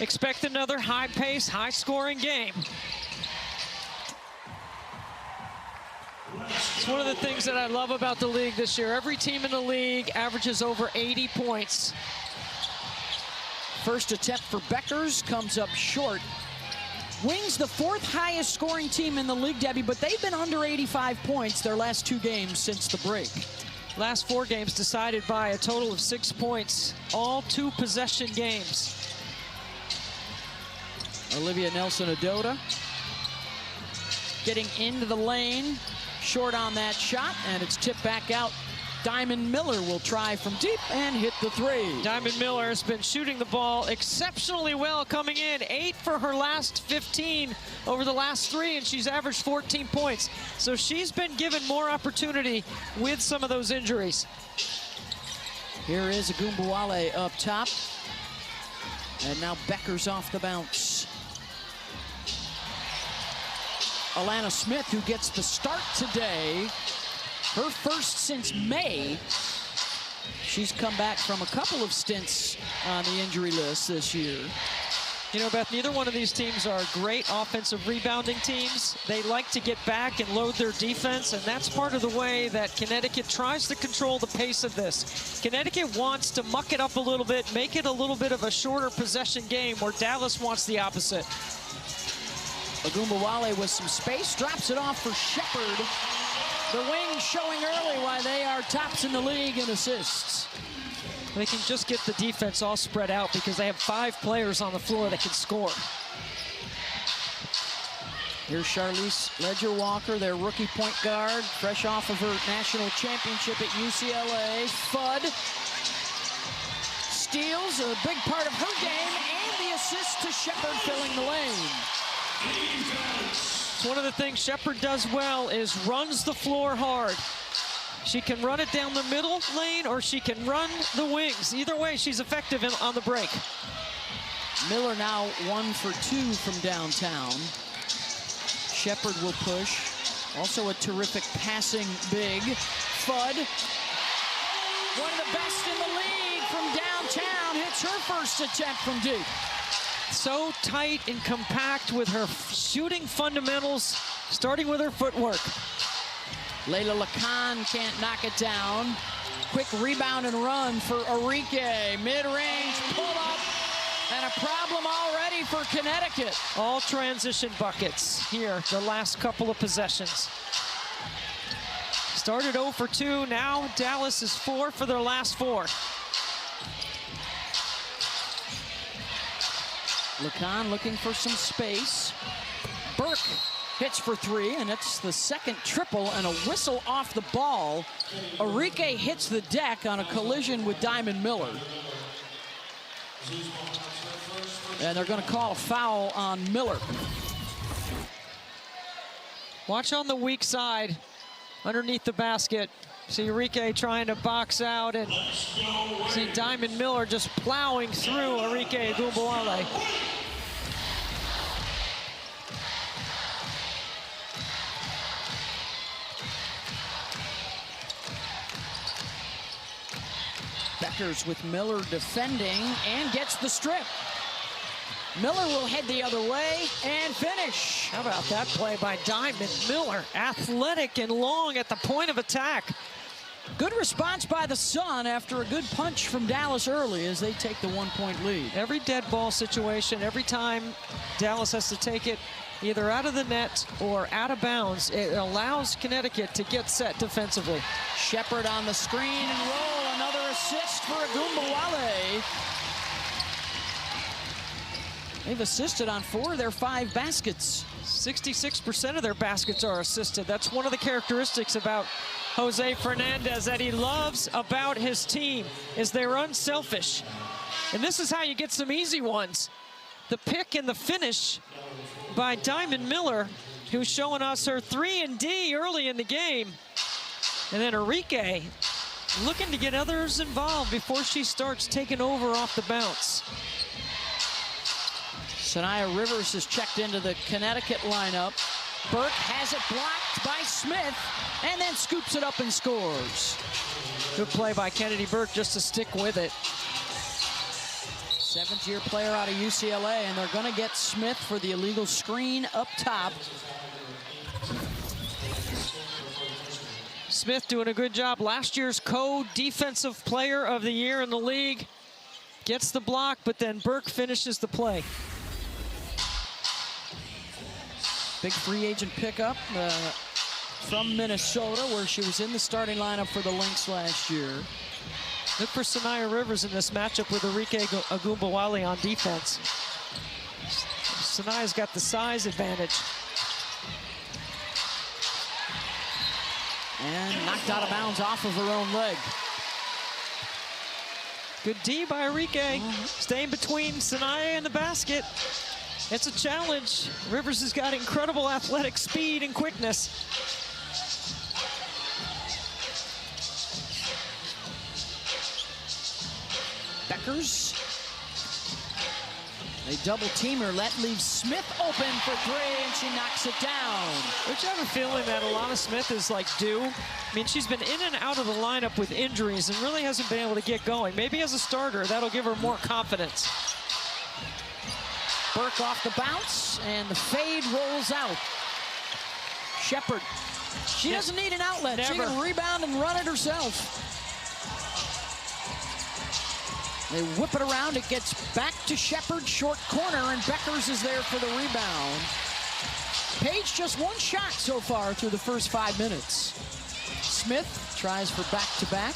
Expect another high-paced, high-scoring game. It's one of the things that I love about the league this year. Every team in the league averages over 80 points. First attempt for Beckers comes up short. Wings, the 4th highest scoring team in the league, Debbie, but they've been under 85 points their last 2 games since the break. Last 4 games decided by a total of 6 points, all 2-possession games. Olivia Nelson-Ododa getting into the lane, short on that shot, and it's tipped back out. Diamond Miller will try from deep and hit the 3. Diamond Miller has been shooting the ball exceptionally well coming in. 8 for her last 15 over the last 3, and she's averaged 14 points. So she's been given more opportunity with some of those injuries. Here is Agumbawale up top. And now Beckers off the bounce. Alana Smith, who gets the start today, her first since May. She's come back from a couple of stints on the injury list this year. You know, Beth, neither one of these teams are great offensive rebounding teams. They like to get back and load their defense, and that's part of the way that Connecticut tries to control the pace of this. Connecticut wants to muck it up a little bit, make it a little bit of a shorter possession game, where Dallas wants the opposite. Agumbawale with some space, drops it off for Shepard. The Wings showing early why they are tops in the league in assists. They can just get the defense all spread out because they have 5 players on the floor that can score. Here's Charlize Ledger-Walker, their rookie point guard, fresh off of her national championship at UCLA. Fudd steals, a big part of her game, and the assist to Shepard filling the lane. It's one of the things Shepard does well is runs the floor hard. She can run it down the middle lane, or she can run the wings. Either way, she's effective on the break. Miller now 1 for 2 from downtown. Shepard will push. Also a terrific passing big. Fudd, one of the best in the league from downtown, hits her first attempt from deep. So tight and compact with her shooting fundamentals, starting with her footwork. Layla Lacan can't knock it down. Quick rebound and run for Arike. Mid-range pull-up, and a problem already for Connecticut. All transition buckets here, the last couple of possessions. Started 0 for 2, now Dallas is 4 for their last 4. Lacan looking for some space. Burke hits for 3, and it's the second triple and a whistle off the ball. Arike hits the deck on a collision with Diamond Miller. And they're going to call a foul on Miller. Watch on the weak side, underneath the basket. See Arike trying to box out, and see Diamond Miller just plowing through Arike Agumbawale. Beckers with Miller defending and gets the strip. Miller will head the other way and finish. How about that play by Diamond Miller? Athletic and long at the point of attack. Good response by the Sun after a good punch from Dallas early as they take the 1-point lead. Every dead ball situation, every time Dallas has to take it either out of the net or out of bounds, it allows Connecticut to get set defensively. Shepard on the screen and roll. Another assist for Agumbawale. They've assisted on 4 of their 5 baskets. 66% of their baskets are assisted. That's one of the characteristics about Jose Fernandez that he loves about his team, is they're unselfish. And this is how you get some easy ones. The pick and the finish by Diamond Miller, who's showing us her 3 and D early in the game. And then Arike looking to get others involved before she starts taking over off the bounce. Sanaya Rivers is checked into the Connecticut lineup. Burke has it blocked by Smith and then scoops it up and scores. Good play by Kennedy Burke just to stick with it. Seventh-year player out of UCLA, and they're going to get Smith for the illegal screen up top. Smith doing a good job. Last year's co-defensive player of the year in the league. Gets the block, but then Burke finishes the play. Big free agent pickup from Minnesota, where she was in the starting lineup for the Lynx last year. Look for Sanaya Rivers in this matchup with Arike Agumbawale on defense. Sanaya's got the size advantage. And knocked out of bounds off of her own leg. Good D by Arike. Staying between Sanaya and the basket. It's a challenge. Rivers has got incredible athletic speed and quickness. Beckers. They double team her. That leaves Smith open for three, and she knocks it down. Don't you have a feeling that Alana Smith is like due? I mean, she's been in and out of the lineup with injuries and really hasn't been able to get going. Maybe as a starter, that'll give her more confidence. Burke off the bounce, and the fade rolls out. Shepard. She doesn't need an outlet. Never. She can rebound and run it herself. They whip it around. It gets back to Shepard, short corner, and Beckers is there for the rebound. Page just one shot so far through the first 5 minutes. Smith tries for back-to-back.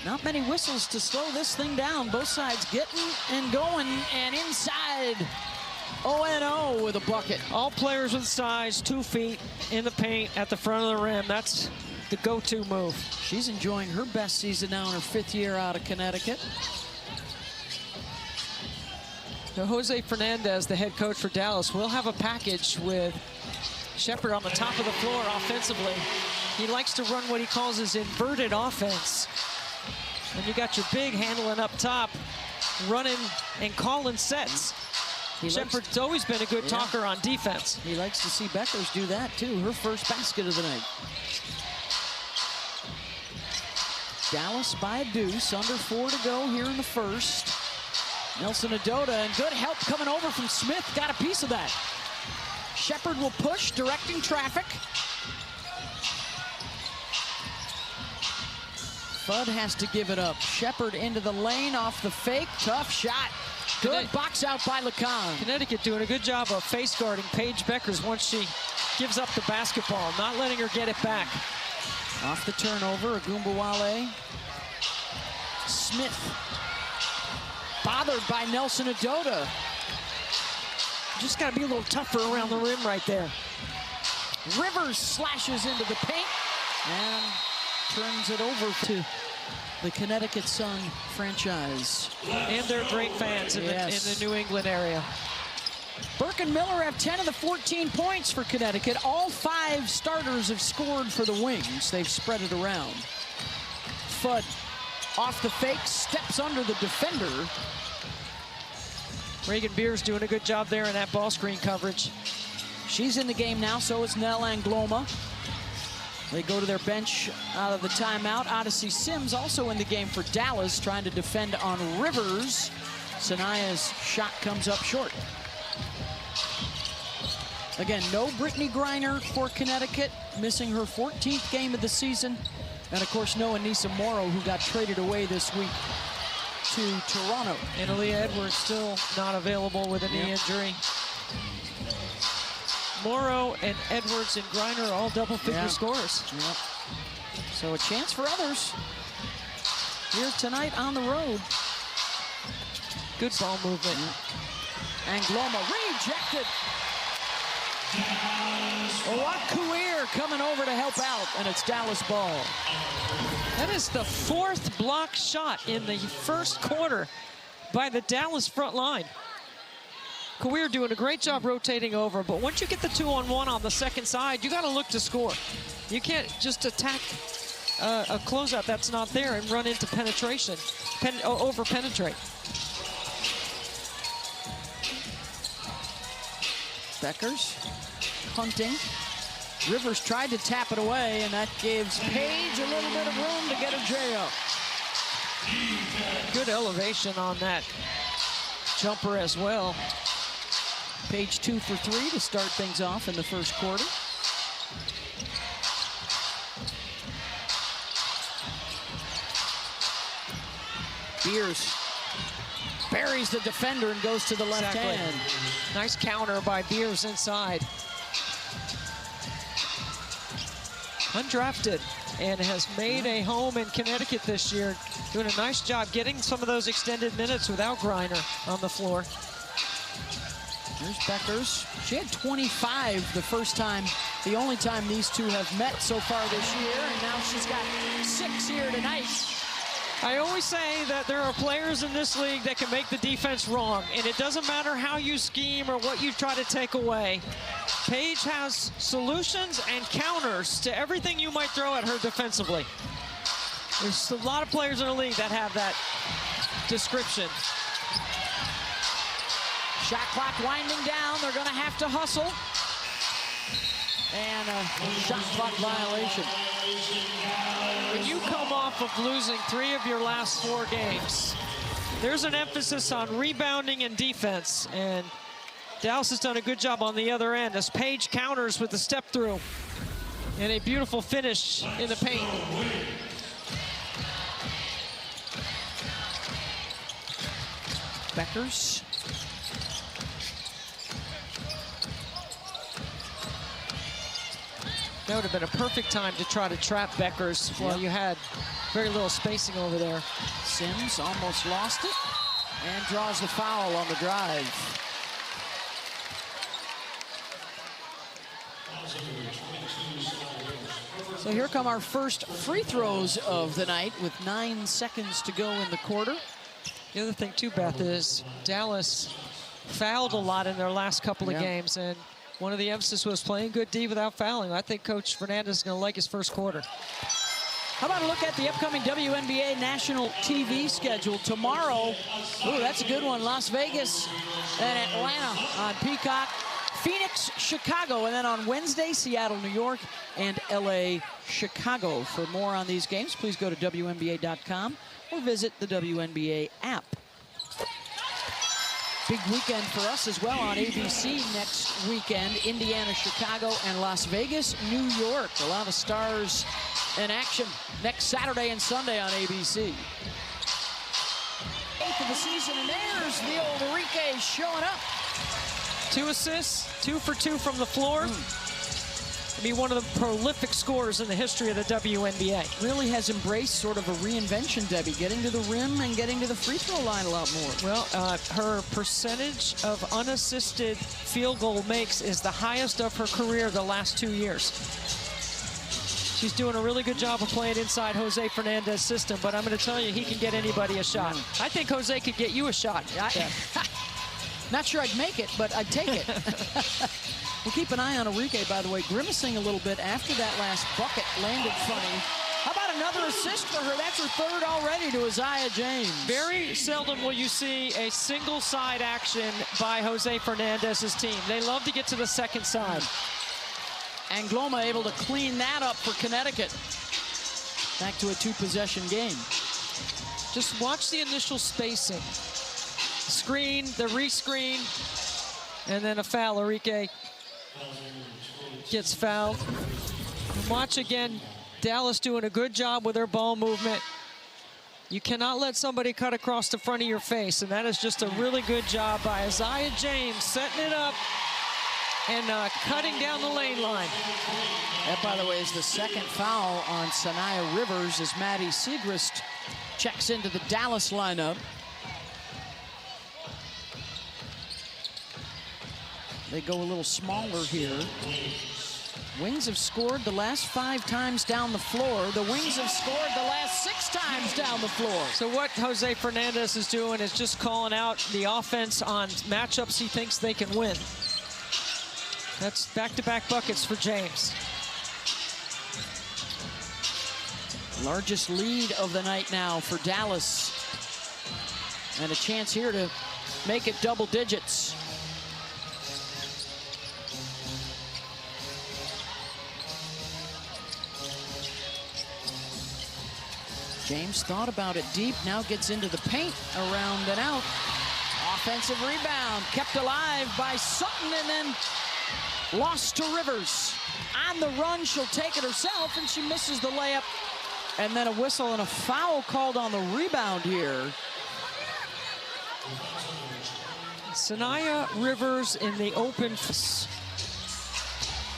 Not many whistles to slow this thing down. Both sides getting and going, and inside. 0-0 with a bucket. All players with size, 2 feet in the paint at the front of the rim. That's the go-to move. She's enjoying her best season now in her 5th year out of Connecticut. Now, Jose Fernandez, the head coach for Dallas, will have a package with Shepard on the top of the floor offensively. He likes to run what he calls his inverted offense. When you got your big handling up top, running and calling sets. Shepard's always been a good talker on defense. He likes to see Beckers do that too. Her first basket of the night. Dallas by a deuce, under 4 to go here in the first. Nelson Adota, and good help coming over from Smith. Got a piece of that. Shepard will push, directing traffic. Fudd has to give it up. Shepard into the lane off the fake. Tough shot. Good box out by Lacan. Connecticut doing a good job of face guarding Paige Beckers once she gives up the basketball, not letting her get it back. Off the turnover, Agumbawale. Smith. Bothered by Nelson Adota. Just got to be a little tougher around the rim right there. Rivers slashes into the paint and turns it over to the Connecticut Sun franchise. And they're great fans in the New England area. Burke and Miller have 10 of the 14 points for Connecticut. All 5 starters have scored for the Wings. They've spread it around. Fudd off the fake, steps under the defender. Reagan Beers doing a good job there in that ball screen coverage. She's in the game now, so is Nell Angloma. They go to their bench out of the timeout. Odyssey Sims also in the game for Dallas, trying to defend on Rivers. Sanaya's shot comes up short. Again, no Brittany Griner for Connecticut, missing her 14th game of the season. And of course, no Anissa Morrow, who got traded away this week to Toronto. And Aaliyah Edwards still not available with a knee injury. Morrow and Edwards and Griner all double-figure scorers. Yep. So a chance for others here tonight on the road. Good ball movement. Angloma rejected. Kuir coming over to help out, and it's Dallas ball. That is the 4th block shot in the first quarter by the Dallas front line. Kuir doing a great job rotating over, but once you get the 2-on-1 on the second side, you got to look to score. You can't just attack a closeout that's not there and run into penetration, over-penetrate. Beckers hunting. Rivers tried to tap it away, and that gives Paige a little bit of room to get her J up. Good elevation on that jumper as well. Paige 2 for 3 to start things off in the first quarter. Beers buries the defender and goes to the left hand. Nice counter by Beers inside. Undrafted and has made a home in Connecticut this year. Doing a nice job getting some of those extended minutes without Griner on the floor. Here's Beckers. She had 25 the first time, the only time these two have met so far this year, and now she's got 6 here tonight. I always say that there are players in this league that can make the defense wrong, and it doesn't matter how you scheme or what you try to take away. Paige has solutions and counters to everything you might throw at her defensively. There's a lot of players in the league that have that description. Shot clock winding down. They're going to have to hustle. And a shot clock violation. When you come off of losing 3 of your last 4 games, there's an emphasis on rebounding and defense. And Dallas has done a good job on the other end as Paige counters with the step through. And a beautiful finish in the paint. Beckers. That would have been a perfect time to try to trap Beckers while you had very little spacing over there. Sims almost lost it and draws the foul on the drive. So here come our first free throws of the night with 9 seconds to go in the quarter. The other thing too, Beth, is Dallas fouled a lot in their last couple of games, and one of the emphasis was playing good D without fouling. I think Coach Fernandez is going to like his first quarter. How about a look at the upcoming WNBA national TV schedule tomorrow? Ooh, that's a good one. Las Vegas and Atlanta on Peacock. Phoenix, Chicago, and then on Wednesday, Seattle, New York, and LA, Chicago. For more on these games, please go to WNBA.com or visit the WNBA app. Big weekend for us as well on ABC next weekend. Indiana, Chicago, and Las Vegas, New York. A lot of stars in action next Saturday and Sunday on ABC. 8th of the season, and there's the old Enrique showing up. 2 assists, 2 for 2 from the floor. Be one of the prolific scorers in the history of the WNBA. Really has embraced sort of a reinvention, Debbie, getting to the rim and getting to the free throw line a lot more. Well, her percentage of unassisted field goal makes is the highest of her career the last 2 years. She's doing a really good job of playing inside Jose Fernandez's system, but I'm going to tell you, he can get anybody a shot. I think Jose could get you a shot. Not sure I'd make it, but I'd take it. We'll keep an eye on Enrique, by the way, grimacing a little bit after that last bucket landed funny. How about another assist for her? That's her 3rd already to Isaiah James. Very seldom will you see a single side action by Jose Fernandez's team. They love to get to the second side. Angloma able to clean that up for Connecticut. Back to a 2-possession game. Just watch the initial spacing. Screen, the rescreen, and then a foul. Enrique gets fouled. And watch again, Dallas doing a good job with their ball movement. You cannot let somebody cut across the front of your face, and that is just a really good job by Isaiah James, setting it up and cutting down the lane line. That, by the way, is the 2nd foul on Sanaya Rivers as Maddie Siegrist checks into the Dallas lineup. They go a little smaller here. Wings have scored the last 5 times down the floor. The Wings have scored the last 6 times down the floor. So what Jose Fernandez is doing is just calling out the offense on matchups he thinks they can win. That's back-to-back buckets for James. Largest lead of the night now for Dallas. And a chance here to make it double digits. James thought about it deep, now gets into the paint, around and out. Offensive rebound, kept alive by Sutton and then lost to Rivers. On the run, she'll take it herself, and she misses the layup. And then a whistle and a foul called on the rebound here. Sanaya Rivers in the open.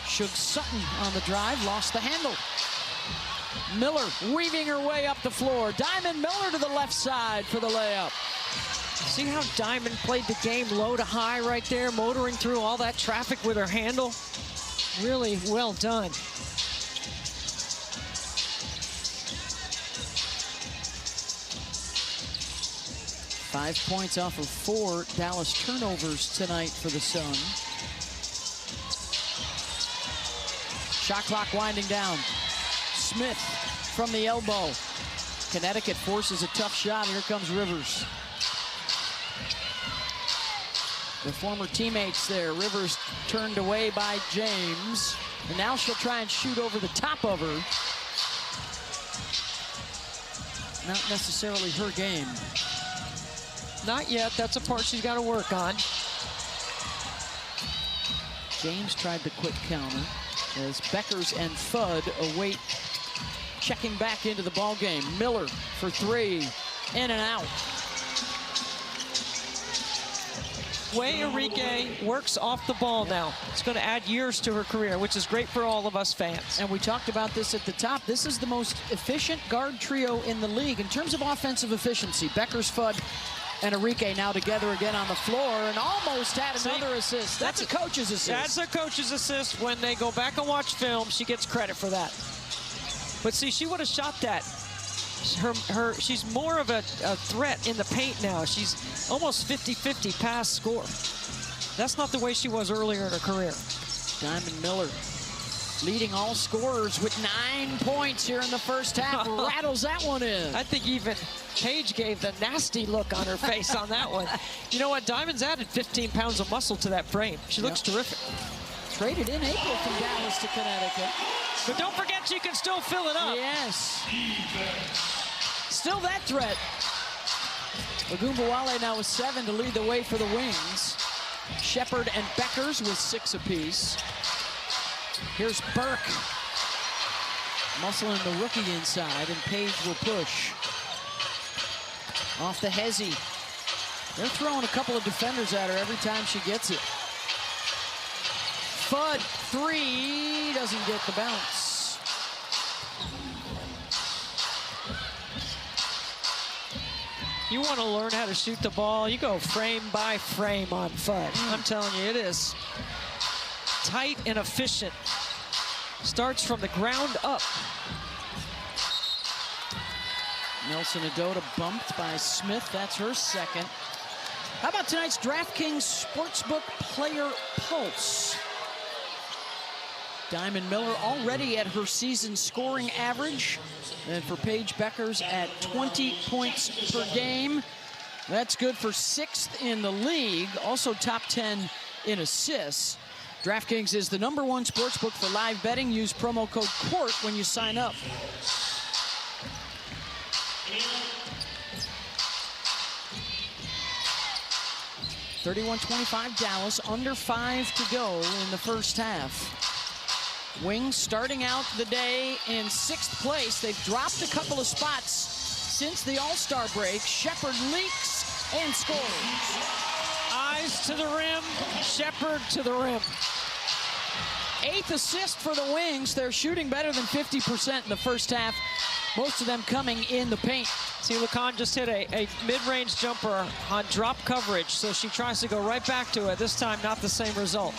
Shug Sutton on the drive, lost the handle. Miller weaving her way up the floor. Diamond Miller to the left side for the layup. See how Diamond played the game low to high right there, motoring through all that traffic with her handle? Really well done. Five points off of 4 Dallas turnovers tonight for the Sun. Shot clock winding down. Smith from the elbow. Connecticut forces a tough shot. Here comes Rivers. The former teammates there. Rivers turned away by James. And now she'll try and shoot over the top of her. Not necessarily her game. Not yet. That's a part she's got to work on. James tried the quick counter as Beckers and Fudd await checking back into the ball game. Miller for 3, in and out. Way Enrique works off the ball now. It's going to add years to her career, which is great for all of us fans. And we talked about this at the top. This is the most efficient guard trio in the league in terms of offensive efficiency. Beckers, Fudd, and Enrique now together again on the floor and almost had another assist. That's a coach's assist. That's a coach's assist. When they go back and watch film, she gets credit for that. But see, she would have shot that. She's more of a threat in the paint now. She's almost 50-50 pass score. That's not the way she was earlier in her career. Diamond Miller leading all scorers with 9 points here in the first half. Rattles that one in. I think even Paige gave the nasty look on her face on that one. You know what? Diamond's added 15 pounds of muscle to that frame. She looks terrific. Traded in April from Dallas to Connecticut. But don't forget, you can still fill it up. Yes. Still that threat. Ogunbowale now with 7 to lead the way for the Wings. Shepard and Beckers with 6 apiece. Here's Burke. Muscling the rookie inside, and Page will push. Off the Hezzy. They're throwing a couple of defenders at her every time she gets it. Fudd, 3, doesn't get the bounce. You want to learn how to shoot the ball, you go frame by frame on Fudd. I'm telling you, it is tight and efficient. Starts from the ground up. Nelson Adota bumped by Smith. That's her second. How about tonight's DraftKings Sportsbook Player Pulse? Diamond Miller already at her season scoring average. And for Paige Beckers at 20 points per game. That's good for 6th in the league. Also top 10 in assists. DraftKings is the #1 sportsbook for live betting. Use promo code COURT when you sign up. (31-25) Dallas, under 5 to go in the first half. Wings starting out the day in 6th place. They've dropped a couple of spots since the All-Star break. Shepard leaks and scores. Eyes to the rim, Shepard to the rim. 8th assist for the Wings. They're shooting better than 50% in the first half. Most of them coming in the paint. See, Lacan just hit a mid-range jumper on drop coverage, so she tries to go right back to it. This time, not the same result.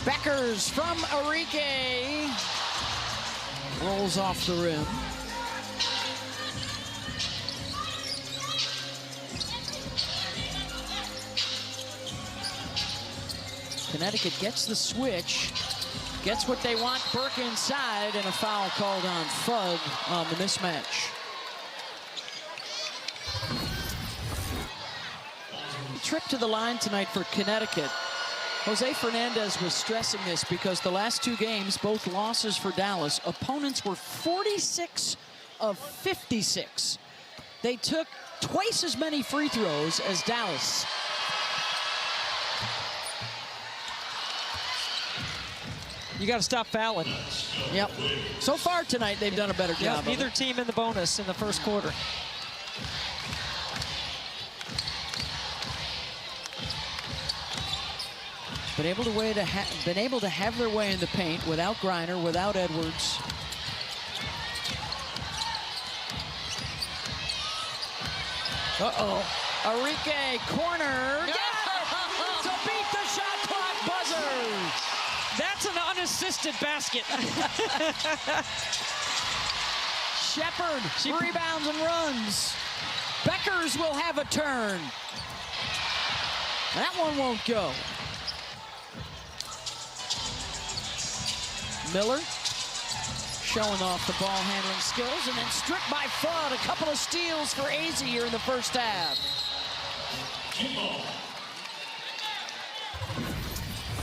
Beckers from Enrique. Rolls off the rim. Connecticut gets the switch. Gets what they want. Burke inside, and a foul called on Fudd on the mismatch. Trip to the line tonight for Connecticut. Jose Fernandez was stressing this because the last 2 games, both losses for Dallas, opponents were 46 of 56. They took twice as many free throws as Dallas. You got to stop fouling. Yep. So far tonight, they've done a better job. Neither team in the bonus in the first quarter. Been able to have their way in the paint without Griner, without Edwards. Uh-oh. Arike, corner. Yeah! To beat the shot clock buzzer. That's an unassisted basket. Shepard rebounds and runs. Beckers will have a turn. That one won't go. Miller showing off the ball handling skills, and then stripped by Fudd. A couple of steals for AZ here in the first half.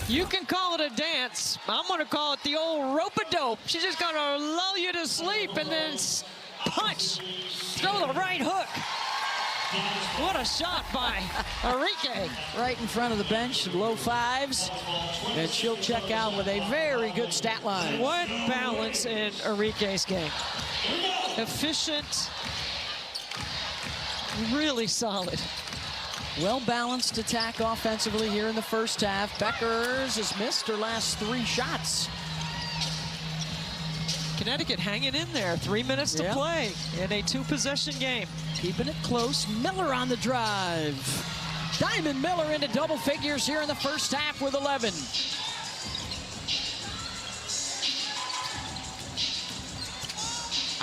You can call it a dance. I'm going to call it the old rope-a-dope. She's just going to lull you to sleep and then punch. Throw the right hook. What a shot by Arike. Right in front of the bench, low fives. And she'll check out with a very good stat line. What balance in Arike's game. Efficient, really solid. Well-balanced attack offensively here in the first half. Beckers has missed her last 3 shots. Connecticut hanging in there. 3 minutes to play in a 2-possession game. Keeping it close. Miller on the drive. Diamond Miller into double figures here in the first half with 11.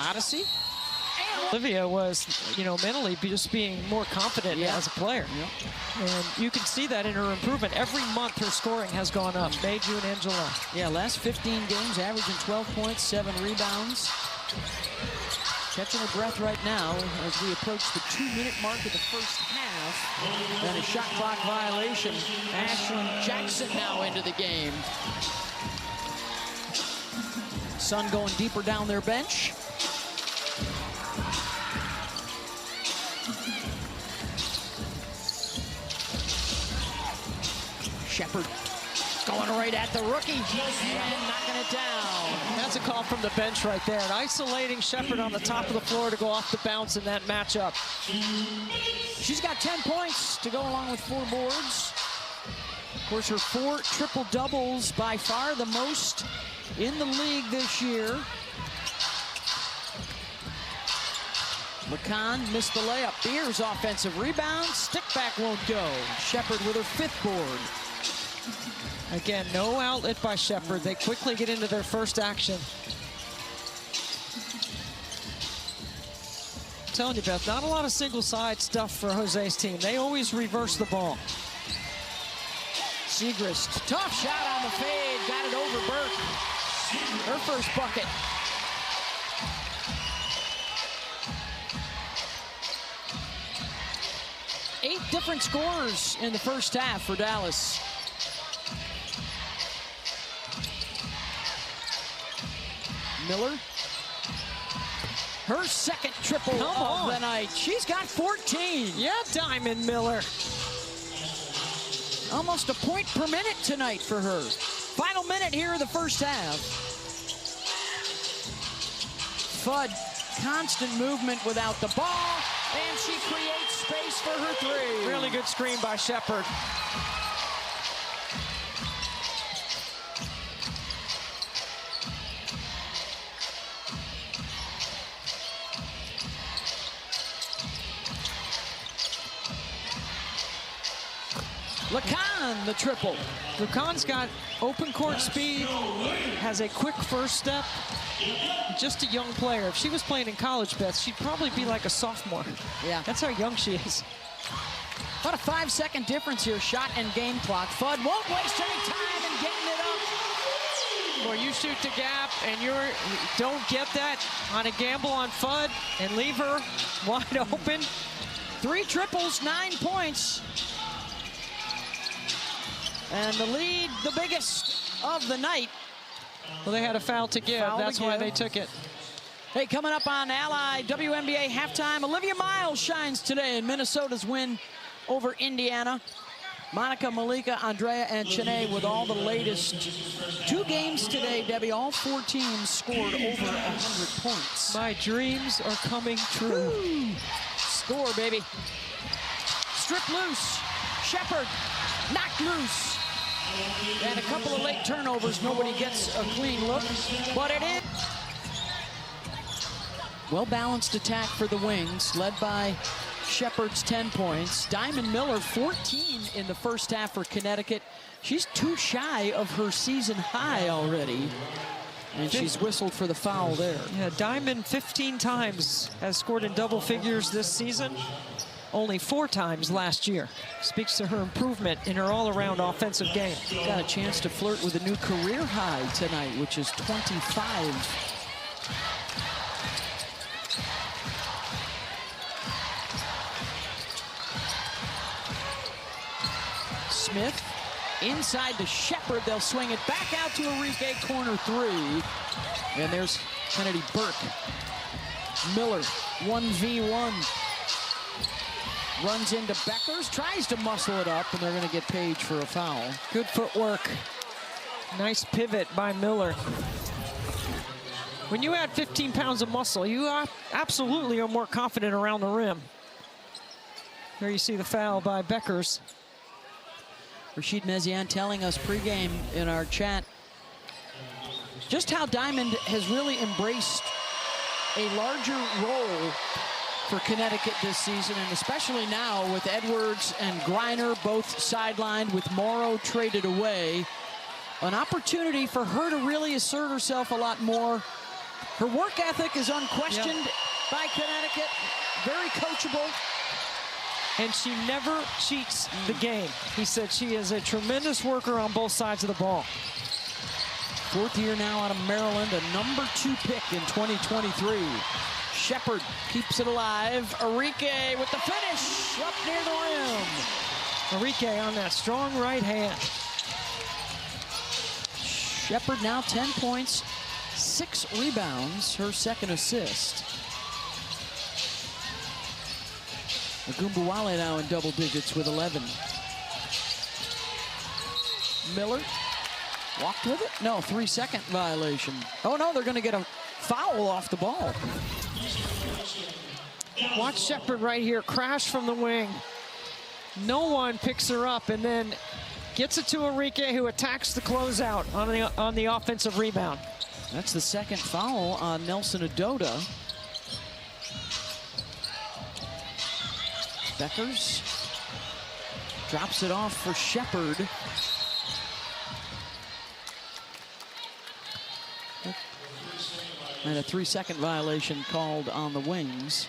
Odyssey. Olivia was, mentally just being more confident as a player. And you can see that in her improvement. Every month her scoring has gone up. May, June, and July. Yeah, last 15 games, averaging 12 points, 7 rebounds. Catching her breath right now as we approach the 2-minute mark of the first half. And a shot clock violation. Ashlyn Jackson now into the game. Sun going deeper down their bench. Shepard going right at the rookie and knocking it down. That's a call from the bench right there. And isolating Shepard on the top of the floor to go off the bounce in that matchup. She's got 10 points to go along with 4 boards. Of course, her 4 triple-doubles, by far the most in the league this year. McCann missed the layup. Beers offensive rebound. Stick back won't go. Shepard with her 5th board. Again, no outlet by Shepard. They quickly get into their first action. I'm telling you, Beth, not a lot of single-side stuff for Jose's team. They always reverse the ball. Siegrist, tough shot on the fade. Got it over Burke. Her first bucket. Eight different scorers in the first half for Dallas. Miller. Her second triple of the night. She's got 14. Yeah, Diamond Miller. Almost a point per minute tonight for her. Final minute here of the first half. Fudd, constant movement without the ball, and she creates space for her 3. Really good screen by Shepard. LeCon, the triple. LeCon's got open court speed, has a quick first step. Just a young player. If she was playing in college, Beth, she'd probably be like a sophomore. Yeah. That's how young she is. About a 5-second difference here, shot and game clock. Fudd won't waste any time in getting it up. Well, you shoot the gap and you don't get that on a gamble on Fudd and leave her wide open. 3 triples, 9 points. And the lead, the biggest of the night. Well, they had a foul to give. That's why they took it. Hey, coming up on Ally WNBA halftime, Olivia Miles shines today in Minnesota's win over Indiana. Monica, Malika, Andrea, and Chene with all the latest. 2 games today, Debbie. All 4 teams scored over 100 points. My dreams are coming true. Woo. Score, baby. Strip loose. Shepard knocked loose. And a couple of late turnovers. Nobody gets a clean look, but it is. Well-balanced attack for the Wings, led by Shepard's 10 points. Diamond Miller, 14 in the first half for Connecticut. She's 2 shy of her season high already. And she's whistled for the foul there. Yeah, Diamond 15 times has scored in double figures this season. Only 4 times last year. Speaks to her improvement in her all-around offensive game. Got a chance to flirt with a new career high tonight, which is 25. Smith inside to Shepard. They'll swing it back out to Enrique, corner 3. And there's Kennedy Burke. Miller, 1v1. Runs into Beckers, tries to muscle it up, and they're going to get Page for a foul. Good footwork. Nice pivot by Miller. When you add 15 pounds of muscle, you absolutely are more confident around the rim. Here you see the foul by Beckers. Rashid Mezian telling us pregame in our chat just how Diamond has really embraced a larger role for Connecticut this season, and especially now with Edwards and Griner both sidelined, with Morrow traded away. An opportunity for her to really assert herself a lot more. Her work ethic is unquestioned by Connecticut, very coachable. And she never cheats the game. He said she is a tremendous worker on both sides of the ball. 4th year now out of Maryland, a number 2 pick in 2023. Shepard keeps it alive. Enrique with the finish up near the rim. Enrique on that strong right hand. Shepard now 10 points, 6 rebounds, her 2nd assist. Agumbawale now in double digits with 11. Miller walked with it. No, 3-second violation. Oh no, they're going to get a foul off the ball. Watch Shepard right here, crash from the wing. No one picks her up, and then gets it to Enrique, who attacks the closeout on the offensive rebound. That's the 2nd foul on Nelson Adota. Beckers drops it off for Shepard. And a 3-second violation called on the Wings.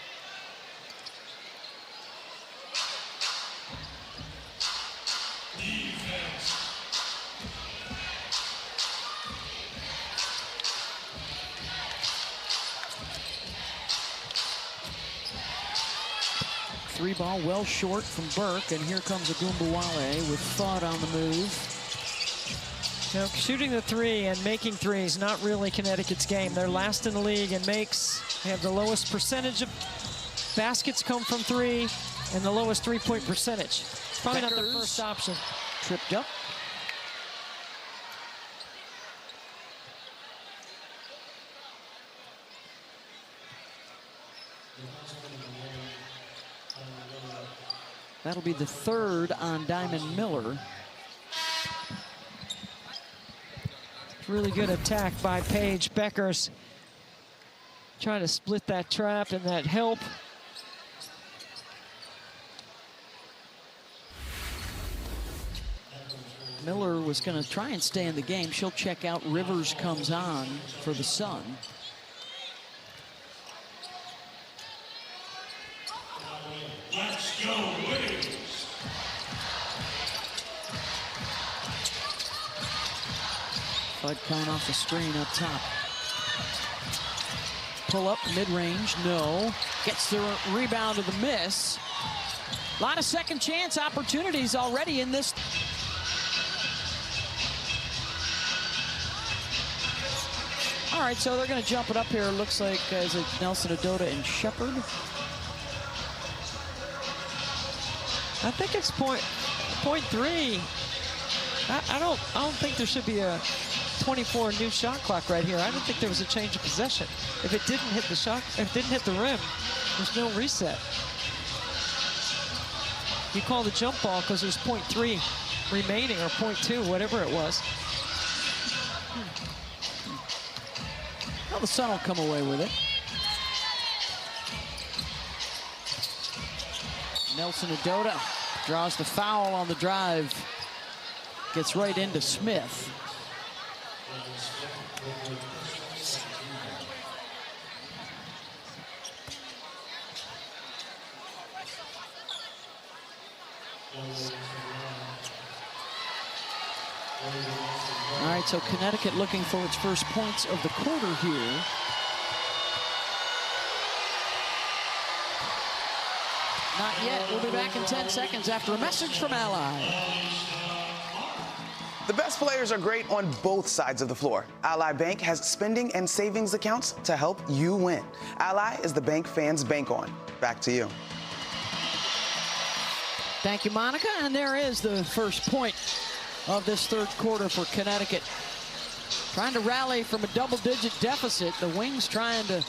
Three ball well short from Burke, and here comes Agumbawale with Fudd on the move. You know, shooting the 3 and making threes, not really Connecticut's game. They're last in the league in makes. They have the lowest percentage of baskets come from 3 and the lowest 3-point percentage. Probably not the first option. Tripped up. That'll be the 3rd on Diamond Miller. Really good attack by Paige. Beckers trying to split that trap and that help. Miller was going to try and stay in the game. She'll check out. Rivers comes on for the Sun. Let's go, Wings. Fudd coming off the screen up top. Pull up, mid-range, no. Gets the rebound to the miss. A lot of second chance opportunities already in this. All right, so they're going to jump it up here. Looks like is it Nelson Adota and Shepard? I think it's point 3. I don't think there should be a 24 new shot clock right here. I don't think there was a change of possession. If it didn't hit the shot, if it didn't hit the rim, there's no reset. You call the jump ball because there's point 3 remaining, or point 2, whatever it was. Well, the Sun will come away with it. Nelson Adota draws the foul on the drive. Gets right into Smith. All right, so Connecticut looking for its first points of the quarter here. Not yet. We'll be back in 10 seconds after a message from Ally. The best players are great on both sides of the floor. Ally Bank has spending and savings accounts to help you win. Ally is the bank fans bank on. Back to you. Thank you, Monica. And there is the first point of this third quarter for Connecticut. Trying to rally from a double-digit deficit. The Wings trying to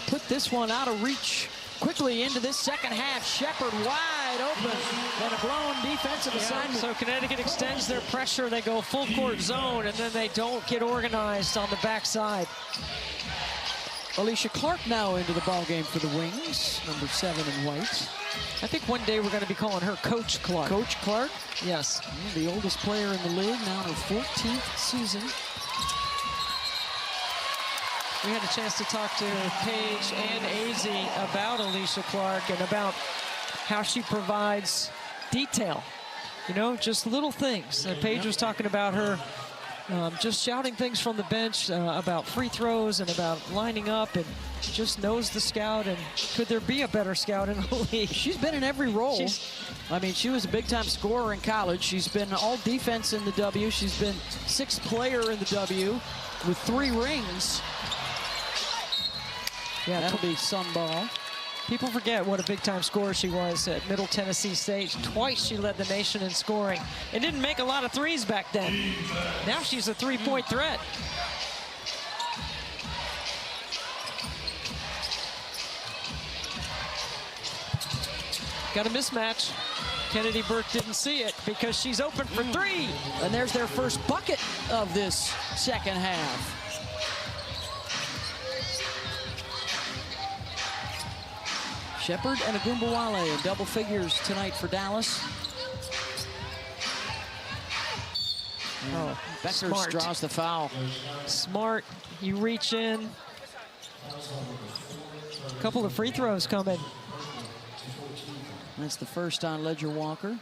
put this one out of reach quickly into this second half. Shepard wide open, and a blown defensive assignment. So Connecticut extends their pressure. They go full court zone, and then they don't get organized on the backside. Alicia Clark now into the ball game for the Wings, number 7 in white. I think one day we're going to be calling her Coach Clark. Coach Clark? Yes. The oldest player in the league, now in her 14th season. We had a chance to talk to Paige and AZ about Alicia Clark and about how she provides detail. You know, just little things. Paige was talking about her just shouting things from the bench about free throws and about lining up, and just knows the scout. And could there be a better scout in the league? She's been in every role. I mean, she was a big-time scorer in college. She's been all defense in the W. She's been 6th player in the W with 3 rings. Yeah, that'll be Sun ball. People forget what a big-time scorer she was at Middle Tennessee State. Twice she led the nation in scoring. And didn't make a lot of threes back then. Now she's a three-point threat. Got a mismatch. Kennedy Burke didn't see it because she's open for 3. And there's their first bucket of this second half. Shepard and Agumbawale in double figures tonight for Dallas. Oh, Beckers draws the foul. Smart, you reach in. A couple of free throws coming. That's the first on Ledger Walker.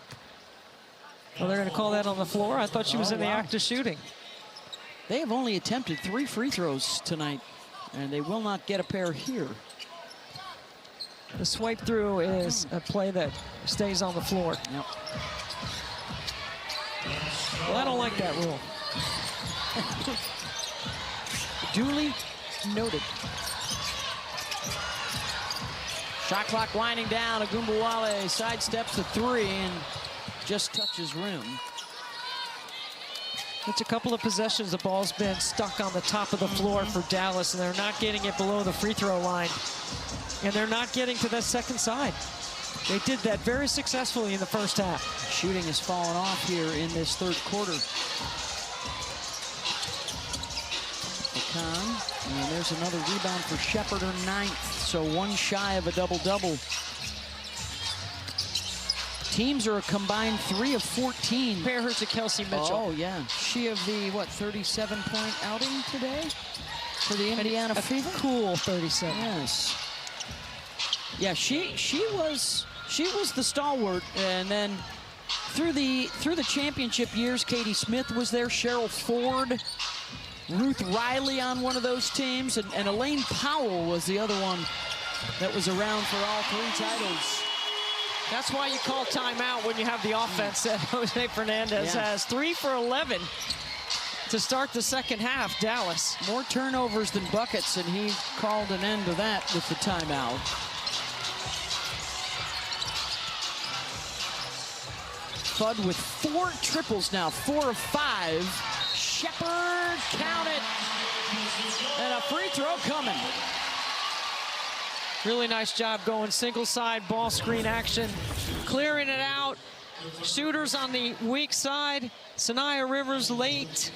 Well, they're going to call that on the floor. I thought she was in the act of shooting. They have only attempted 3 free throws tonight, and they will not get a pair here. The swipe through is a play that stays on the floor. Yep. Well, I don't like that rule. Duly noted. Shot clock winding down. Agumbawale sidesteps the 3 and just touches rim. It's a couple of possessions. The ball's been stuck on the top of the floor for Dallas, and they're not getting it below the free throw line. And they're not getting to that second side. They did that very successfully in the first half. Shooting has fallen off here in this third quarter. Khan, and there's another rebound for Shepard, her 9th, so 1 shy of a double-double. Teams are a combined 3 of 14. Compare her to Kelsey Mitchell. Oh, yeah. She of the, what, 37-point outing today for the Indiana Fever? Cool 37. Yes. Yeah, she was the stalwart, and then through the championship years, Katie Smith was there, Cheryl Ford, Ruth Riley on one of those teams, and Elaine Powell was the other one that was around for all 3 titles. That's why you call timeout when you have the offense that Jose Fernandez has. 3 for 11. to start the second half, Dallas. More turnovers than buckets, and he called an end to that with the timeout. Fudd with 4 triples now, 4 of 5. Shepard, count it. And a free throw coming. Really nice job going single side ball screen action, clearing it out. Shooters on the weak side. Sanaya Rivers late.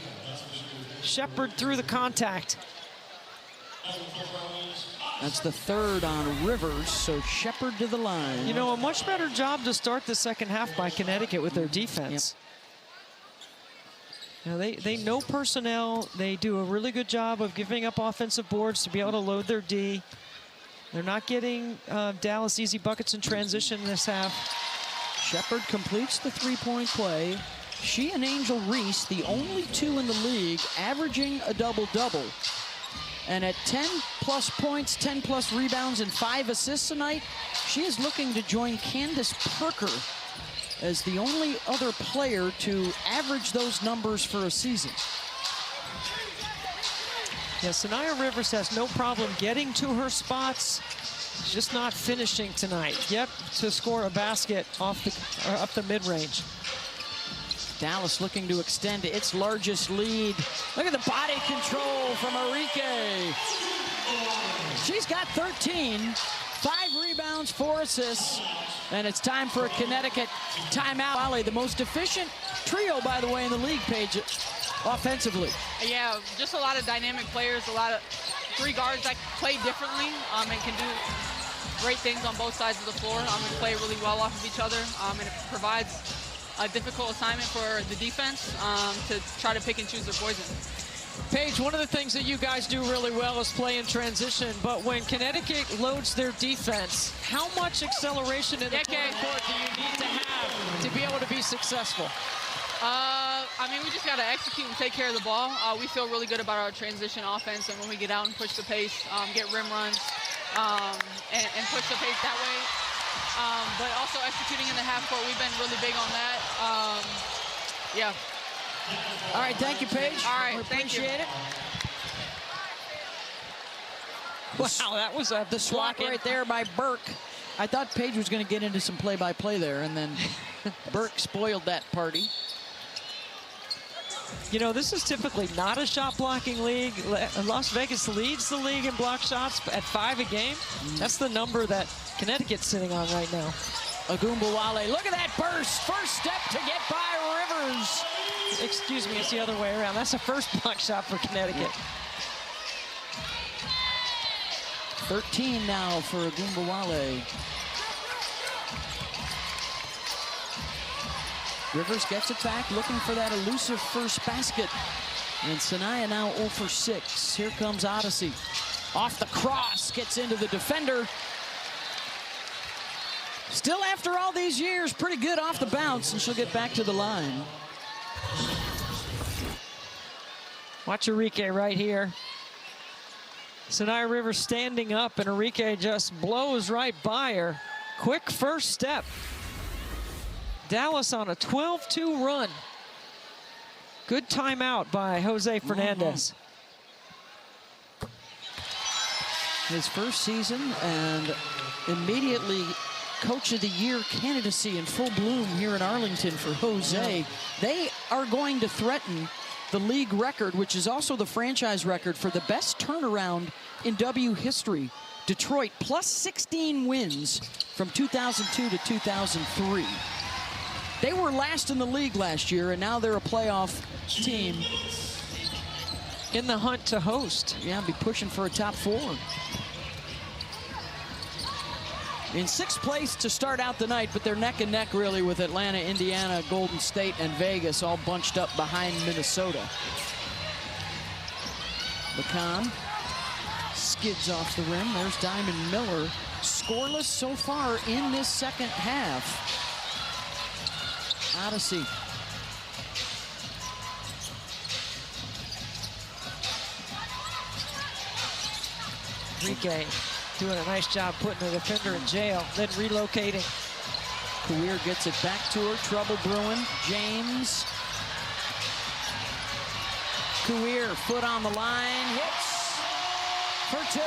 Shepard through the contact. That's the 3rd on Rivers, so Shepard to the line. You know, a much better job to start the second half by Connecticut with their defense. Yep. Now they know personnel. They do a really good job of giving up offensive boards to be able to load their D. They're not getting Dallas easy buckets in transition this half. Shepard completes the 3-point play. She and Angel Reese, the only 2 in the league, averaging a double-double. And at 10+ points, 10+ rebounds, and 5 assists tonight, she is looking to join Candace Parker as the only other player to average those numbers for a season. Yeah, Sanaya Rivers has no problem getting to her spots. She's just not finishing tonight. Yep, to score a basket off the up the mid-range. Dallas looking to extend its largest lead. Look at the body control from Enrique. She's got 13, 5 rebounds, 4 assists, and it's time for a Connecticut timeout. Valley, the most efficient trio, by the way, in the league, Paige, offensively. Yeah, just a lot of dynamic players, a lot of 3 guards that play differently and can do great things on both sides of the floor and play really well off of each other. And it provides a difficult assignment for the defense to try to pick and choose their poison. Paige, one of the things that you guys do really well is play in transition, but when Connecticut loads their defense, how much acceleration in the court do you need to have to be able to be successful? I mean, we just got to execute and take care of the ball. We feel really good about our transition offense, and when we get out and push the pace, get rim runs, and push the pace that way. But also executing in the half court, we've been really big on that. Yeah. All right, thank you, Paige. All right, we appreciate it. Wow, that was a the swat right there by Burke. I thought Paige was going to get into some play-by-play there, and then Burke spoiled that party. You know, this is typically not a shot-blocking league. Las Vegas leads the league in block shots at 5 a game. That's the number that Connecticut's sitting on right now. Agumbawale, look at that burst. First step to get by Rivers. Excuse me, it's the other way around. That's a first block shot for Connecticut. 13 now for Agumbawale. Rivers gets it back, looking for that elusive first basket. And Sanaya now 0 for 6. Here comes Odyssey. Off the cross, gets into the defender. Still, after all these years, pretty good off the bounce, and she'll get back to the line. Watch Enrique right here. Sanaya Rivers standing up, and Enrique just blows right by her. Quick first step. Dallas on a 12-2 run. Good timeout by Jose Fernandez. His first season, and immediately Coach of the Year candidacy in full bloom here in Arlington for Jose. They are going to threaten the league record, which is also the franchise record for the best turnaround in W history. Detroit plus 16 wins from 2002 to 2003. They were last in the league last year, and now they're a playoff team. In the hunt to host. Yeah, be pushing for a top 4. In 6th place to start out the night, but they're neck and neck really with Atlanta, Indiana, Golden State, and Vegas all bunched up behind Minnesota. McCann skids off the rim. There's Diamond Miller. Scoreless so far in this second half. Odyssey. Enrique doing a nice job putting the defender in jail, then relocating. Kawir gets it back to her. Trouble brewing. James. Kuir, foot on the line, hits for two.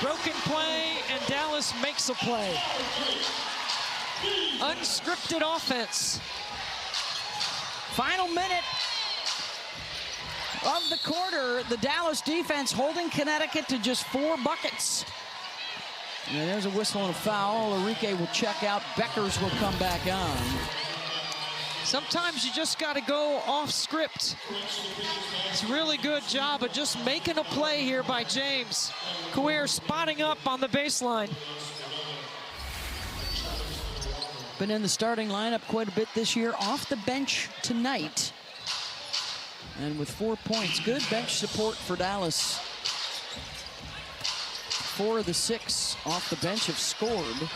Broken play, and Dallas makes a play. Unscripted offense. Final minute of the quarter. The Dallas defense holding Connecticut to just 4 buckets. And there's a whistle and a foul. Enrique will check out. Beckers will come back on. Sometimes you just got to go off script. It's a really good job of just making a play here by James. Kuir spotting up on the baseline. Been in the starting lineup quite a bit this year. Off the bench tonight. And with 4 points. Good bench support for Dallas. 4 of the 6 off the bench have scored.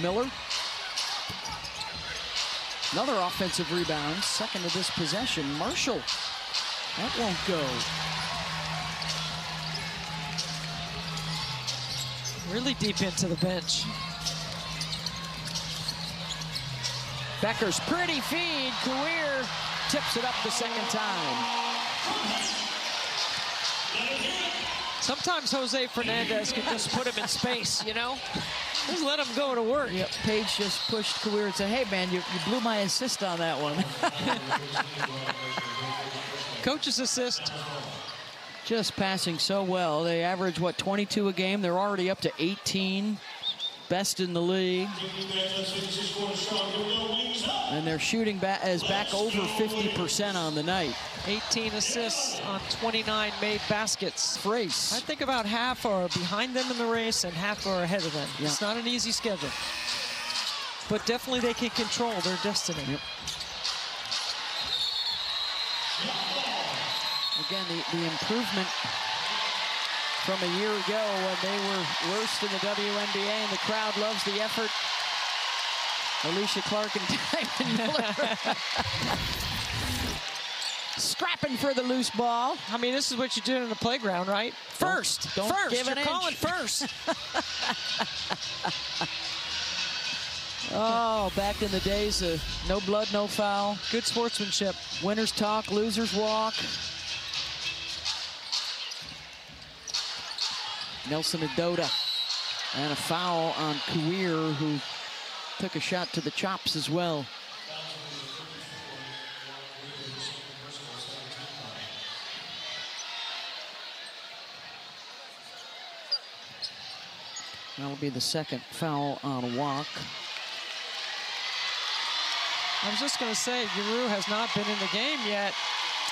Miller. Another offensive rebound, second of this possession. Marshall, that won't go. Really deep into the bench. Becker's pretty feed. Kuir tips it up the second time. Sometimes Jose Fernandez can just put him in space, you know? Just let him go to work. Yep, Page just pushed Kuir and said, hey, man, you blew my assist on that one. Coach's assist. Just passing so well. They average, what, 22 a game? They're already up to 18. Best in the league. And their shooting back over 50% on the night. 18 assists on 29 made baskets. Race. I think about half are behind them in the race and half are ahead of them. Yeah. It's not an easy schedule. But definitely they can control their destiny. Yep. Again, the improvement from a year ago when they were worst in the WNBA, and the crowd loves the effort. Alicia Clark and Diamond Miller scrapping for the loose ball. I mean, this is what you do in the playground, right? First, Don't first, give an you're calling inch. first. Oh, back in the days of no blood, no foul. Good sportsmanship. Winners talk, losers walk. Nelson Adoda, and a foul on Kuir, who took a shot to the chops as well. That'll be the second foul on Walk. I was just going to say, Giroux has not been in the game yet.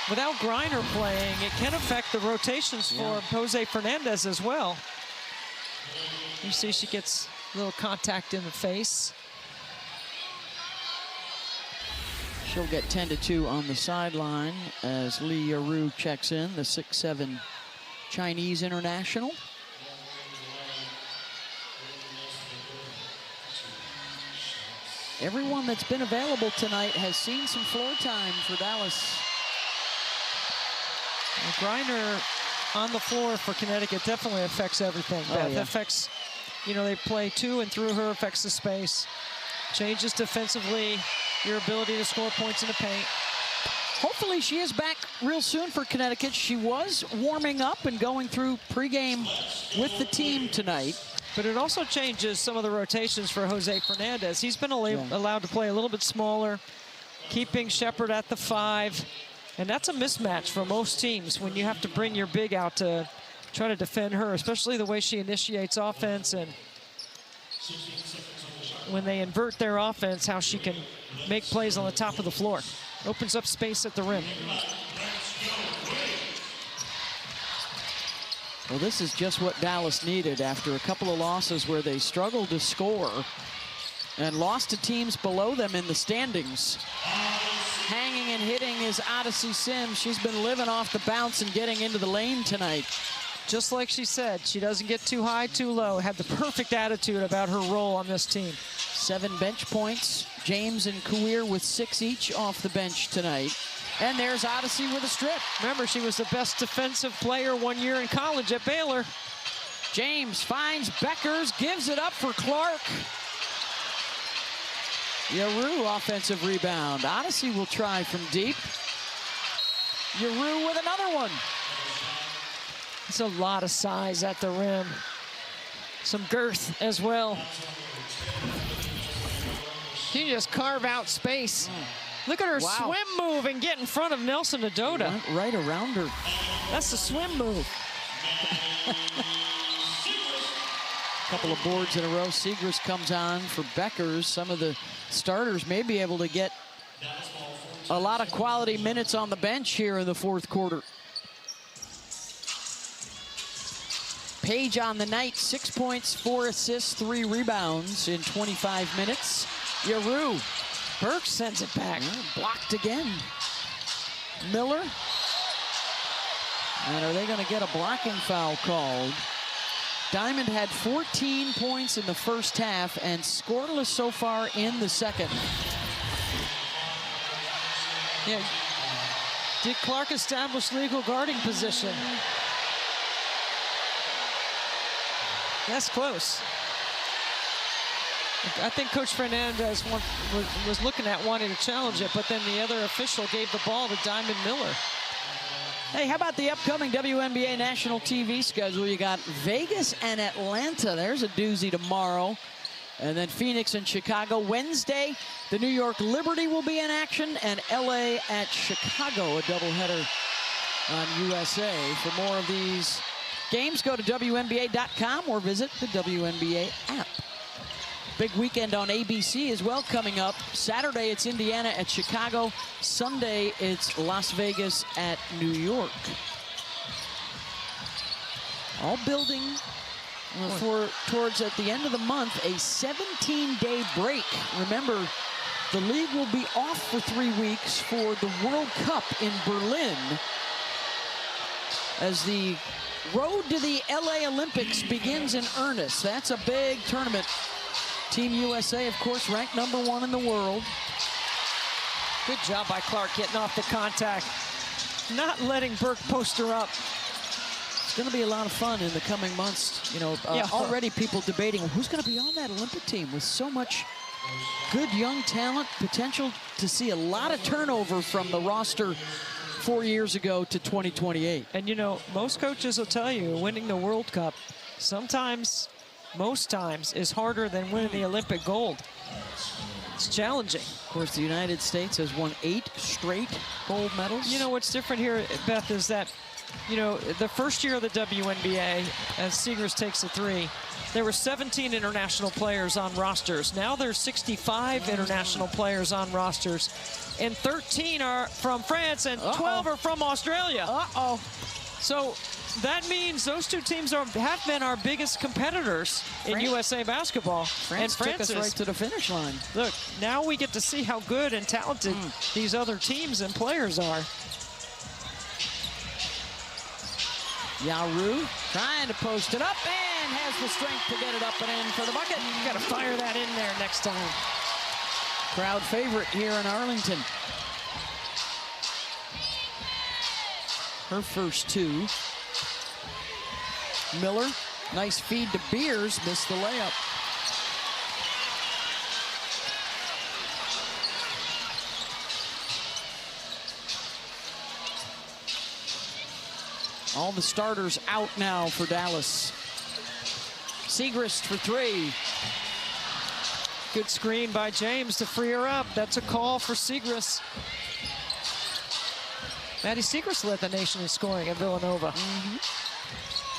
Without Griner playing, it can affect the rotations for Jose Fernandez as well. You see she gets a little contact in the face. She'll get 10-2 on the sideline as Lee Giroux checks in, the 6'7" Chinese international. Everyone that's been available tonight has seen some floor time for Dallas. Griner on the floor for Connecticut definitely affects everything. Beth. Yeah. Affects, you know, they play to and through her, affects the space. Changes defensively, your ability to score points in the paint. Hopefully she is back real soon for Connecticut. She was warming up and going through pregame with the team tonight. But it also changes some of the rotations for Jose Fernandez. He's been allowed to play a little bit smaller, keeping Shepard at the 5. And that's a mismatch for most teams when you have to bring your big out to try to defend her, especially the way she initiates offense, and when they invert their offense, how she can make plays on the top of the floor. Opens up space at the rim. Well, this is just what Dallas needed after a couple of losses where they struggled to score and lost to teams below them in the standings. Hanging and hitting is Odyssey Sims. She's been living off the bounce and getting into the lane tonight. Just like she said, she doesn't get too high, too low. Had the perfect attitude about her role on this team. 7 bench points. James and Kuir with 6 each off the bench tonight. And there's Odyssey with a strip. Remember, she was the best defensive player 1 year in college at Baylor. James finds Beckers, gives it up for Clark. Yaru offensive rebound. Odyssey will try from deep. Yaru with another one. It's a lot of size at the rim. Some girth as well. He just carve out space. Look at her swim move and get in front of Nelson Adota. Went right around her. That's the swim move. Couple of boards in a row. Siegrist comes on for Beckers. Some of the starters may be able to get a lot of quality minutes on the bench here in the fourth quarter. Page on the night, 6 points, 4 assists, 3 rebounds in 25 minutes. Yaru. Burke sends it back. Blocked again. Miller. And are they going to get a blocking foul called? Diamond had 14 points in the first half and scoreless so far in the second. Yeah. Did Clark establish legal guarding position? That's close. I think Coach Fernandez was looking at wanting to challenge it, but then the other official gave the ball to Diamond Miller. Hey, how about the upcoming WNBA national TV schedule? You got Vegas and Atlanta. There's a doozy tomorrow. And then Phoenix and Chicago. Wednesday, the New York Liberty will be in action, and LA at Chicago, a doubleheader on USA. For more of these games, go to WNBA.com or visit the WNBA app. Big weekend on ABC as well coming up. Saturday, it's Indiana at Chicago. Sunday, it's Las Vegas at New York. All building towards, at the end of the month, a 17-day break. Remember, the league will be off for 3 weeks for the World Cup in Berlin as the road to the LA Olympics begins in earnest. That's a big tournament. Team USA, of course, ranked #1 in the world. Good job by Clark getting off the contact, not letting Burke post her up. It's going to be a lot of fun in the coming months. You know, already people debating who's going to be on that Olympic team with so much good young talent, potential to see a lot of turnover from the roster 4 years ago to 2028. And you know, most coaches will tell you winning the World Cup sometimes, most times, is harder than winning the Olympic gold. It's challenging. Of course, the United States has won 8 straight gold medals. You know what's different here, Beth, is that, you know, the first year of the WNBA, as Siegrist takes a 3, there were 17 international players on rosters. Now there's 65 international players on rosters, and 13 are from France and 12 are from Australia. So that means those two teams have been our biggest competitors in USA basketball. France took us right to the finish line. Look, now we get to see how good and talented these other teams and players are. Yaru trying to post it up and has the strength to get it up and in for the bucket. You got to fire that in there next time. Crowd favorite here in Arlington. Her first 2. Miller, nice feed to Beers, missed the layup. All the starters out now for Dallas. Siegrist for 3. Good screen by James to free her up. That's a call for Siegrist. Maddie Siegrist led the nation in scoring at Villanova.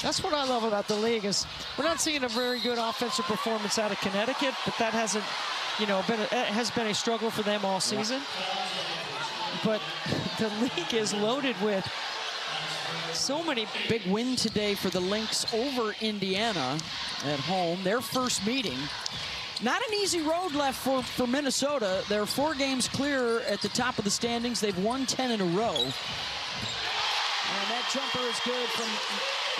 That's what I love about the league, is we're not seeing a very good offensive performance out of Connecticut, but that hasn't, you know, has been a struggle for them all season. But the league is loaded with so many. Big win today for the Lynx over Indiana at home. Their first meeting. Not an easy road left for Minnesota. They're 4 games clear at the top of the standings. They've won 10 in a row. And that jumper is good from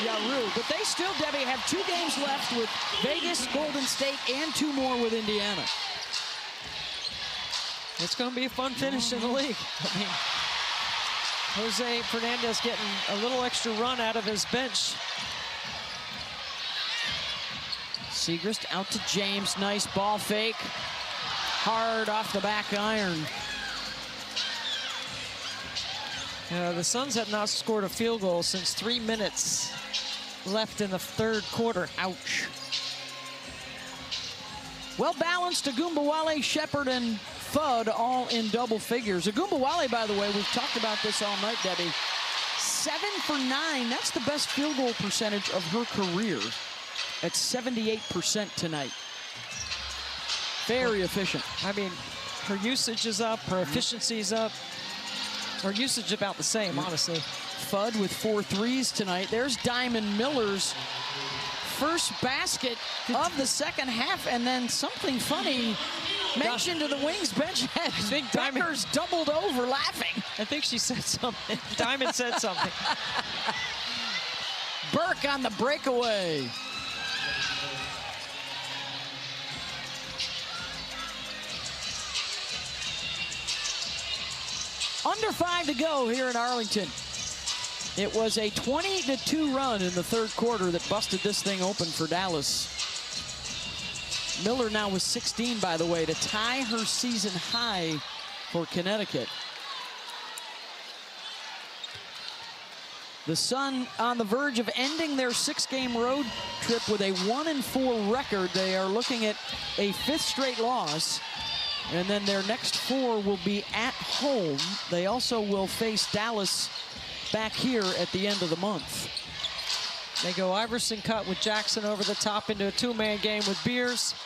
Yaru. But they still, Debbie, have 2 games left with Vegas, Golden State, and 2 more with Indiana. It's going to be a fun finish in the league. I mean, Jose Fernandez getting a little extra run out of his bench. Siegrist out to James. Nice ball fake. Hard off the back iron. The Suns have not scored a field goal since 3 minutes left in the third quarter. Ouch. Well balanced, Agumbawale, Shepard, and Fudd all in double figures. Agumbawale, by the way, we've talked about this all night, Debbie. 7 for 9. That's the best field goal percentage of her career at 78% tonight. Very efficient. I mean, her usage is up, her efficiency is up. Her usage about the same, honestly. Fudd with 4 threes tonight. There's Diamond Miller's first basket of the second half, and then something funny mentioned to the Wings bench. I think Becker's doubled over laughing. I think she said something. Diamond said something. Burke on the breakaway. Under 5 to go here in Arlington. It was a 20-2 run in the third quarter that busted this thing open for Dallas. Miller now with 16, by the way, to tie her season high for Connecticut. The Sun on the verge of ending their 6-game road trip with a 1-4 record. They are looking at a 5th straight loss. And then their next 4 will be at home. They also will face Dallas back here at the end of the month. They go Iverson cut with Jackson over the top into a 2-man game with Beers.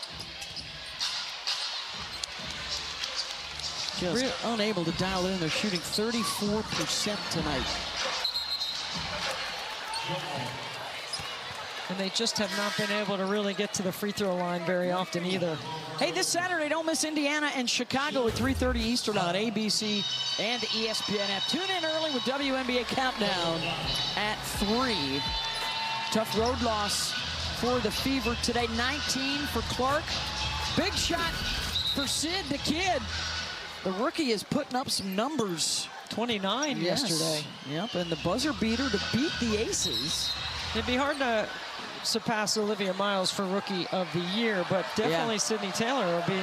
Just unable to dial in. They're shooting 34% tonight. And they just have not been able to really get to the free throw line very often either. Hey, this Saturday, don't miss Indiana and Chicago at 3:30 Eastern on ABC and ESPN app. Tune in early with WNBA Countdown at 3. Tough road loss for the Fever today. 19 for Clark. Big shot for Sid the Kid. The rookie is putting up some numbers. 29 yesterday. Yep, and the buzzer beater to beat the Aces. It'd be hard to surpass Olivia Miles for Rookie of the Year, but definitely Sydney Taylor will be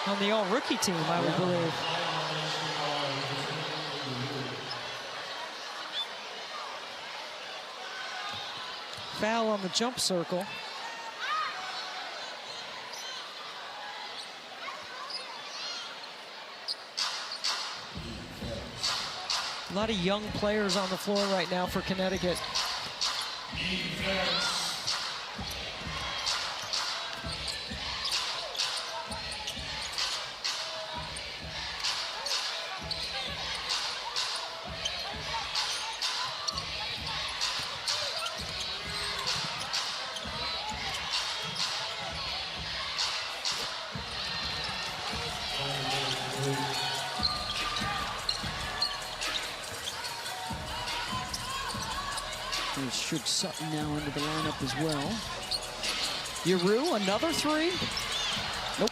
on the all-rookie team, I would believe. Foul on the jump circle. A lot of young players on the floor right now for Connecticut. There's Shook Sutton now into the lineup as well. Yeru, another 3. Nope.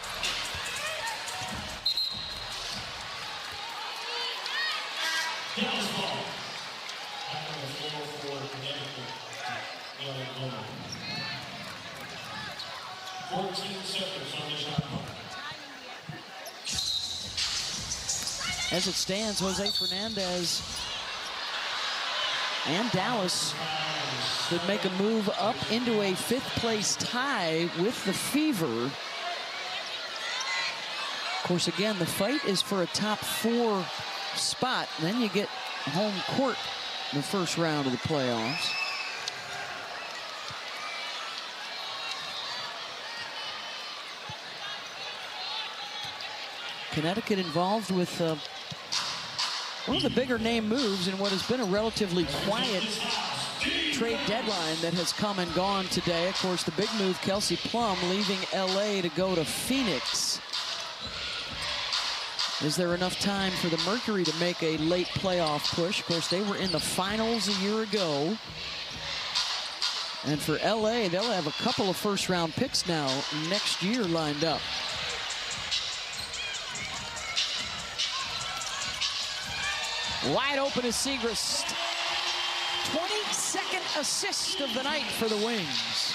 Dallas ball. Back on the floor for Connecticut. 14 seconds on the shot clock. As it stands, Jose Fernandez and Dallas could make a move up into a 5th place tie with the Fever. Of course, again, the fight is for a top 4 spot. Then you get home court in the first round of the playoffs. Connecticut involved with one of the bigger name moves in what has been a relatively quiet trade deadline that has come and gone today. Of course, the big move, Kelsey Plum leaving LA to go to Phoenix. Is there enough time for the Mercury to make a late playoff push? Of course, they were in the finals a year ago. And for LA, they'll have a couple of first-round picks now next year lined up. Wide open is Siegrist. 22nd assist of the night for the Wings.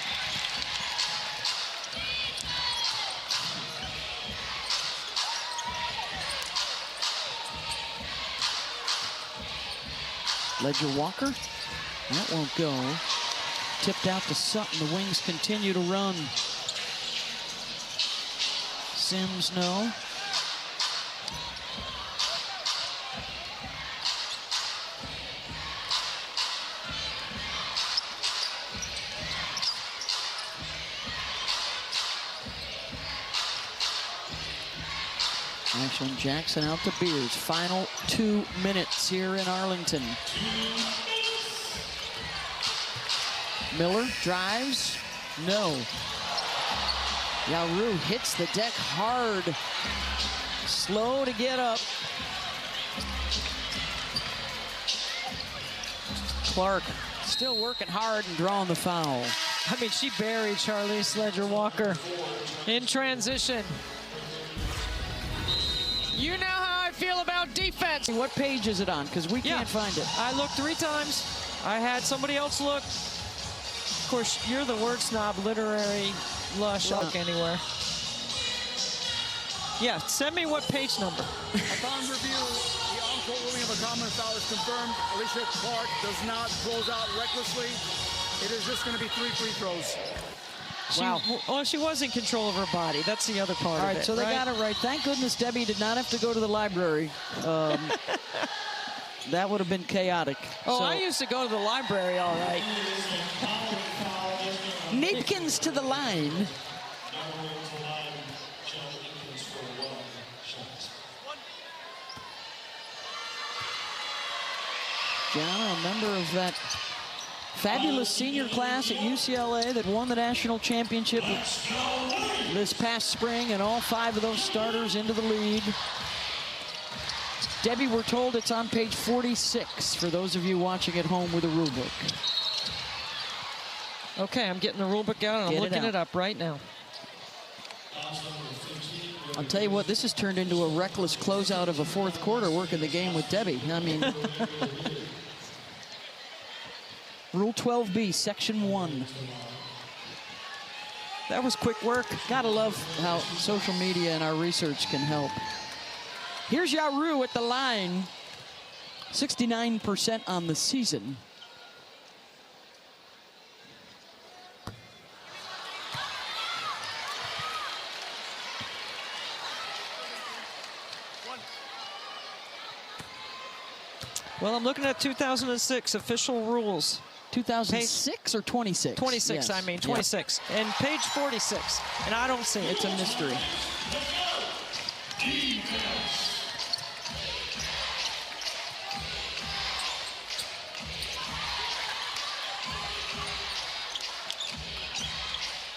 Ledger Walker. That won't go. Tipped out to Sutton. The Wings continue to run. Sims, no. Ashlyn Jackson out to Beers. Final 2 minutes here in Arlington. Miller drives. No. Yaru hits the deck hard. Slow to get up. Clark still working hard and drawing the foul. I mean, she buried Charlize Ledger-Walker in transition. You know how I feel about defense. What page is it on? Because we can't find it. I looked 3 times. I had somebody else look. Of course, you're the word snob, literary lush. Look anywhere. Yeah, send me what page number. Upon review, the on-court ruling of a common foul is confirmed. Alicia Clark does not close out recklessly. It is just going to be 3 free throws. Well, she was in control of her body. That's the other part All of right, it. so they got it right. Thank goodness Debbie did not have to go to the library. That would have been chaotic. Oh, so, I used to go to the library, all right. Napkins to the line. Gianna, a member of that fabulous senior class at UCLA that won the national championship this past spring, and all 5 of those starters into the lead. Debbie, we're told it's on page 46 for those of you watching at home with a rule book. Okay, I'm getting the rule book out, and I'm looking it up right now. I'll tell you what, this has turned into a reckless closeout of a 4th quarter working the game with Debbie. I mean, Rule 12B, Section 1. That was quick work. Gotta love how social media and our research can help. Here's Yaru at the line. 69% on the season. Well, I'm looking at 2006 official rules. 2006 or 26? 26, yes. I mean, 26. And page 46, and I don't see it. It's a mystery.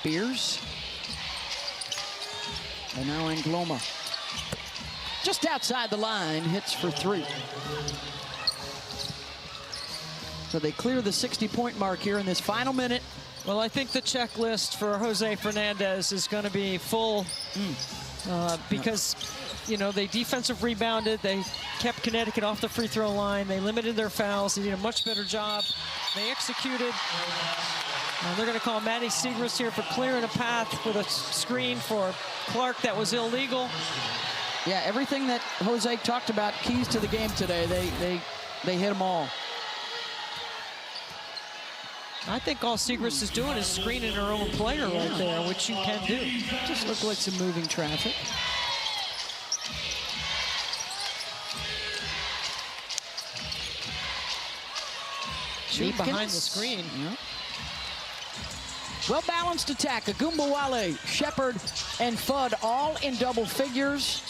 Beers. And now Angloma. Just outside the line, hits for 3. So they clear the 60-point mark here in this final minute. Well, I think the checklist for Jose Fernandez is going to be full because, you know, they defensive rebounded. They kept Connecticut off the free throw line. They limited their fouls. They did a much better job. They executed. They're going to call Maddie Segrist here for clearing a path with a screen for Clark that was illegal. Yeah, everything that Jose talked about, keys to the game today, they hit them all. I think all Segrist is doing is screening her own player right there, which you can do. Just look like some moving traffic. Shoot behind the screen. Yep. Well-balanced attack. Agumbawale, Shepard, and Fudd all in double figures.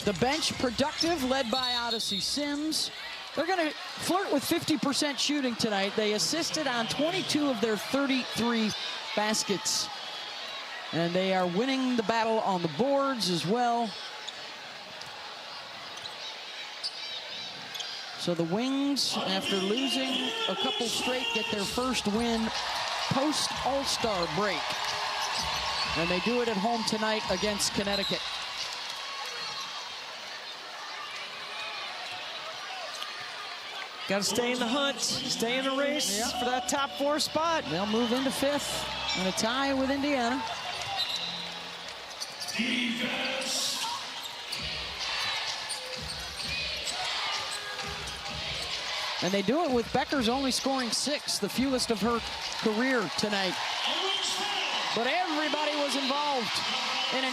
The bench productive, led by Odyssey Sims. They're going to flirt with 50% shooting tonight. They assisted on 22 of their 33 baskets. And they are winning the battle on the boards as well. So the Wings, after losing a couple straight, get their first win post-All-Star break. And they do it at home tonight against Connecticut. Got to stay in the hunt, stay in the race for that top 4 spot. They'll move into 5th and a tie with Indiana. Defense. And they do it with Beckers only scoring 6, the fewest of her career tonight. But everybody was involved.